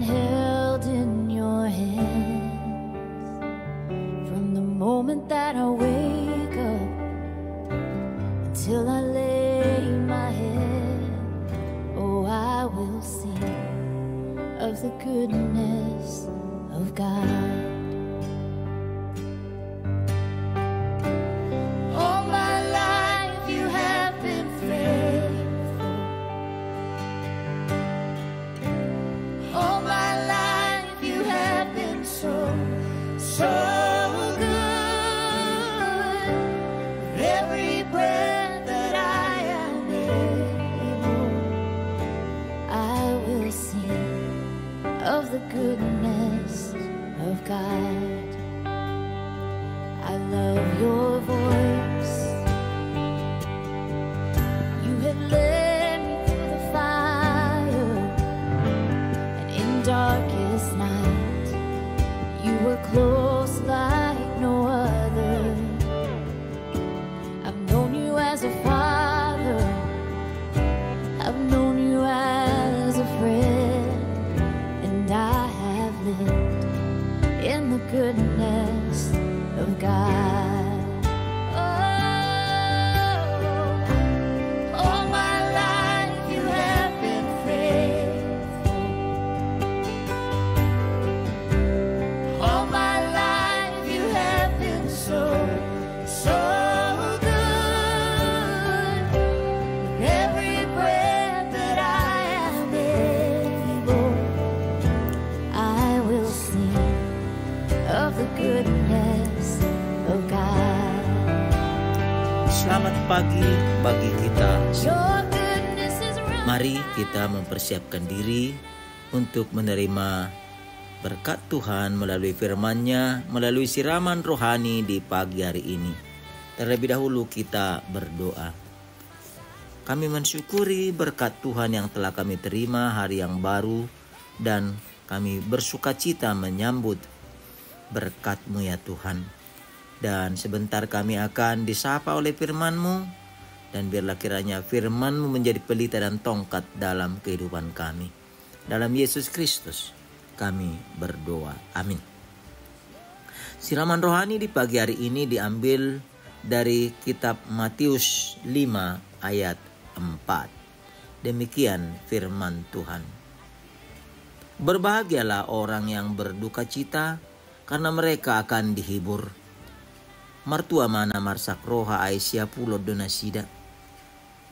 held in your hands. From the moment that I wake up until I lay my head, oh, I will sing of the goodness of God. All my life you have been faithful. All my life you have been so good. With every breath that I am able, I will sing of the goodness of God. I love your voice. You have led me through the fire, and in darkest night, you were close like no other. I've known you as a father, I've known you as a friend, and I have lived in the goodness of God. Oh, all my life you have been faithful. All my life you have been so good. With every breath that I am able, I will sing of the goodness of God. Selamat pagi bagi kita. Your goodness is running. Mari kita mempersiapkan diri untuk menerima berkat Tuhan melalui firman-Nya, melalui siraman rohani di pagi hari ini. Terlebih dahulu kita berdoa. Kami mensyukuri berkat Tuhan yang telah kami terima hari yang baru, dan kami bersukacita menyambut berkat-Mu ya Tuhan. Dan sebentar kami akan disapa oleh firman-Mu, dan biarlah kiranya firman-Mu menjadi pelita dan tongkat dalam kehidupan kami. Dalam Yesus Kristus kami berdoa. Amin. Siraman rohani di pagi hari ini diambil dari kitab Matius 5 ayat 4. Demikian firman Tuhan. Berbahagialah orang yang berduka cita, karena mereka akan dihibur. Martua mana marsak roha Aisyah pulo donasida.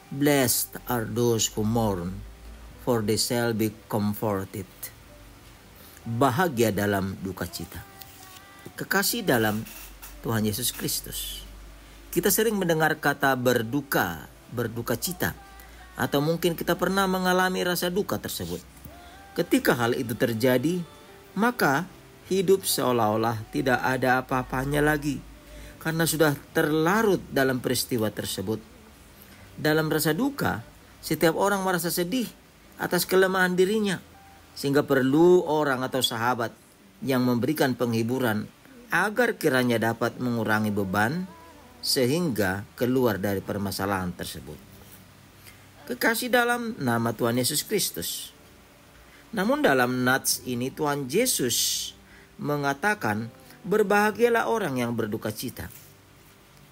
Blessed are those who mourn, for they shall be comforted. Bahagia dalam duka cita. Kekasih dalam Tuhan Yesus Kristus, kita sering mendengar kata berduka cita, atau mungkin kita pernah mengalami rasa duka tersebut. Ketika hal itu terjadi, maka hidup seolah-olah tidak ada apa-apanya lagi, karena sudah terlarut dalam peristiwa tersebut. Dalam rasa duka, setiap orang merasa sedih atas kelemahan dirinya, sehingga perlu orang atau sahabat yang memberikan penghiburan agar kiranya dapat mengurangi beban sehingga keluar dari permasalahan tersebut. Kekasih dalam nama Tuhan Yesus Kristus. Namun dalam nats ini Tuhan Yesus mengatakan, berbahagialah orang yang berduka cita.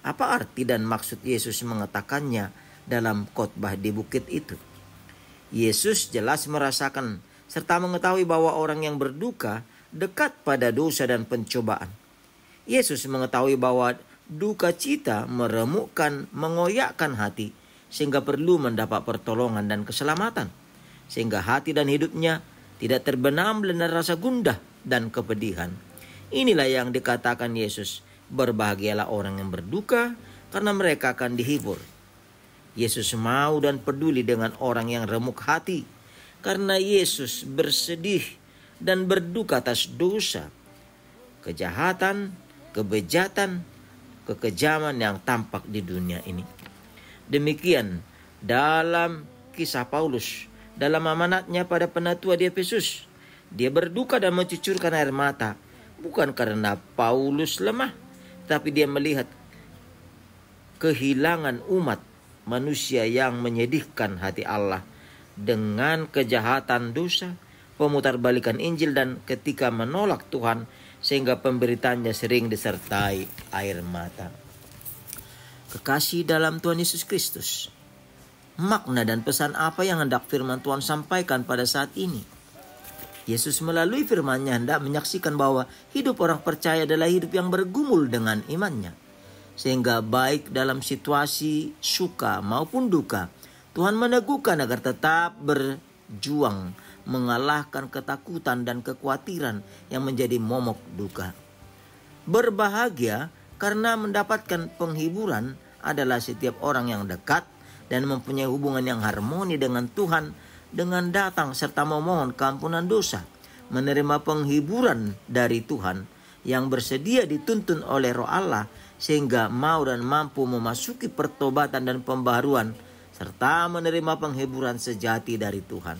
Apa arti dan maksud Yesus mengatakannya dalam khotbah di bukit itu? Yesus jelas merasakan serta mengetahui bahwa orang yang berduka dekat pada dosa dan pencobaan. Yesus mengetahui bahwa duka cita meremukkan, mengoyakkan hati, sehingga perlu mendapat pertolongan dan keselamatan, sehingga hati dan hidupnya tidak terbenam dalam rasa gundah dan kepedihan. Inilah yang dikatakan Yesus, berbahagialah orang yang berduka, karena mereka akan dihibur. Yesus mau dan peduli dengan orang yang remuk hati, karena Yesus bersedih dan berduka atas dosa, kejahatan, kebejatan, kekejaman yang tampak di dunia ini. Demikian dalam kisah Paulus dalam amanatnya pada penatua di Efesus. Dia berduka dan mencucurkan air mata, bukan karena Paulus lemah, tapi dia melihat kehilangan umat manusia yang menyedihkan hati Allah dengan kejahatan dosa, pemutarbalikan Injil dan ketika menolak Tuhan sehingga pemberitaannya sering disertai air mata. Kekasih dalam Tuhan Yesus Kristus, makna dan pesan apa yang hendak firman Tuhan sampaikan pada saat ini? Yesus melalui firman-Nya hendak menyaksikan bahwa hidup orang percaya adalah hidup yang bergumul dengan imannya. Sehingga baik dalam situasi suka maupun duka, Tuhan meneguhkan agar tetap berjuang mengalahkan ketakutan dan kekhawatiran yang menjadi momok duka. Berbahagia karena mendapatkan penghiburan adalah setiap orang yang dekat dan mempunyai hubungan yang harmoni dengan Tuhan, dengan datang serta memohon keampunan dosa, menerima penghiburan dari Tuhan yang bersedia dituntun oleh Roh Allah sehingga mau dan mampu memasuki pertobatan dan pembaharuan serta menerima penghiburan sejati dari Tuhan.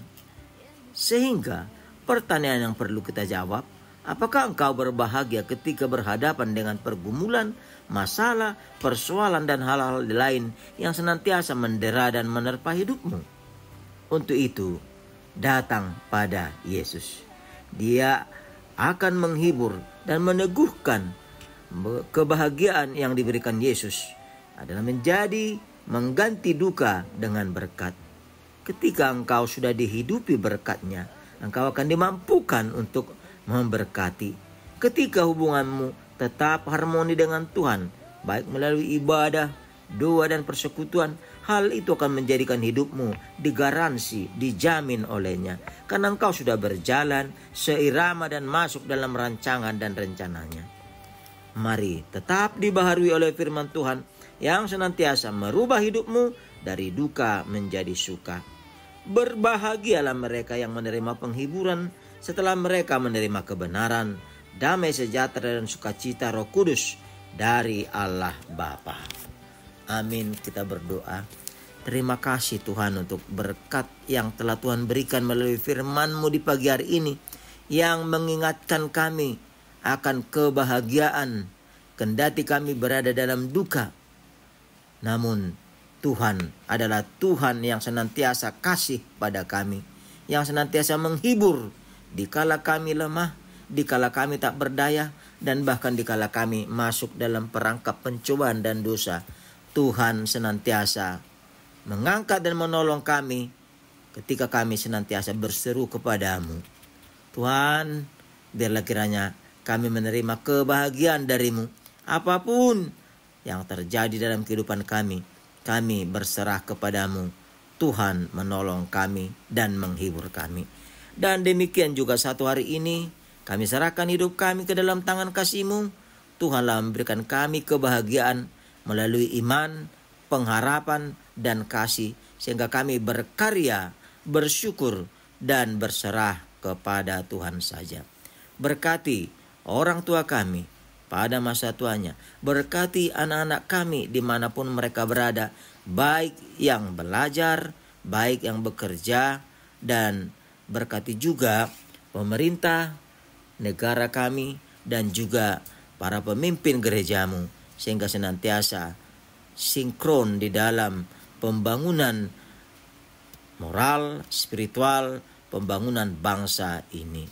Sehingga pertanyaan yang perlu kita jawab, apakah engkau berbahagia ketika berhadapan dengan pergumulan, masalah, persoalan dan hal-hal lain yang senantiasa mendera dan menerpa hidupmu? Untuk itu, datang pada Yesus. Dia akan menghibur dan meneguhkan. Kebahagiaan yang diberikan Yesus adalah mengganti duka dengan berkat. Ketika engkau sudah dihidupi berkat-Nya, engkau akan dimampukan untuk memberkati. Ketika hubunganmu tetap harmoni dengan Tuhan, baik melalui ibadah, doa dan persekutuan, hal itu akan menjadikan hidupmu digaransi, dijamin oleh-Nya. Karena engkau sudah berjalan seirama dan masuk dalam rancangan dan rencananya. Mari tetap dibaharui oleh firman Tuhan yang senantiasa merubah hidupmu dari duka menjadi suka. Berbahagialah mereka yang menerima penghiburan setelah mereka menerima kebenaran, damai sejahtera dan sukacita Roh Kudus dari Allah Bapa. Amin. Kita berdoa. Terima kasih Tuhan untuk berkat yang telah Tuhan berikan melalui firman-Mu di pagi hari ini, yang mengingatkan kami akan kebahagiaan kendati kami berada dalam duka. Namun Tuhan adalah Tuhan yang senantiasa kasih pada kami, yang senantiasa menghibur dikala kami lemah, dikala kami tak berdaya, dan bahkan dikala kami masuk dalam perangkap pencobaan dan dosa. Tuhan senantiasa mengangkat dan menolong kami ketika kami senantiasa berseru kepadamu. Tuhan, biarlah kiranya kami menerima kebahagiaan dari-Mu. Apapun yang terjadi dalam kehidupan kami berserah kepadamu. Tuhan menolong kami dan menghibur kami. Dan demikian juga satu hari ini, kami serahkan hidup kami ke dalam tangan kasih-Mu. Tuhanlah memberikan kami kebahagiaan melalui iman, pengharapan, dan kasih, sehingga kami berkarya, bersyukur, dan berserah kepada Tuhan saja. Berkati orang tua kami pada masa tuanya. Berkati anak-anak kami dimanapun mereka berada, baik yang belajar, baik yang bekerja, dan berkati juga pemerintah, negara kami, dan juga para pemimpin gereja-Mu, sehingga senantiasa sinkron di dalam pembangunan moral, spiritual, pembangunan bangsa ini.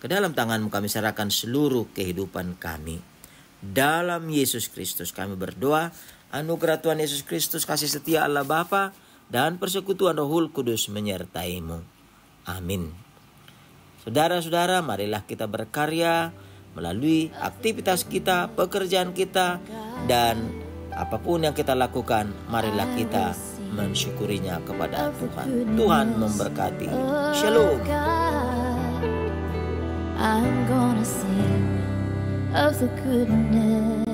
Ke dalam tangan-Mu kami serahkan seluruh kehidupan kami. Dalam Yesus Kristus kami berdoa, anugerah Tuhan Yesus Kristus, kasih setia Allah Bapa, dan persekutuan Roh Kudus menyertai-Mu. Amin. Saudara-saudara, marilah kita berkarya melalui aktivitas kita, pekerjaan kita, dan apapun yang kita lakukan, marilah kita mensyukurinya kepada Tuhan. Tuhan memberkati. Shalom. I'm gonna sing of the goodness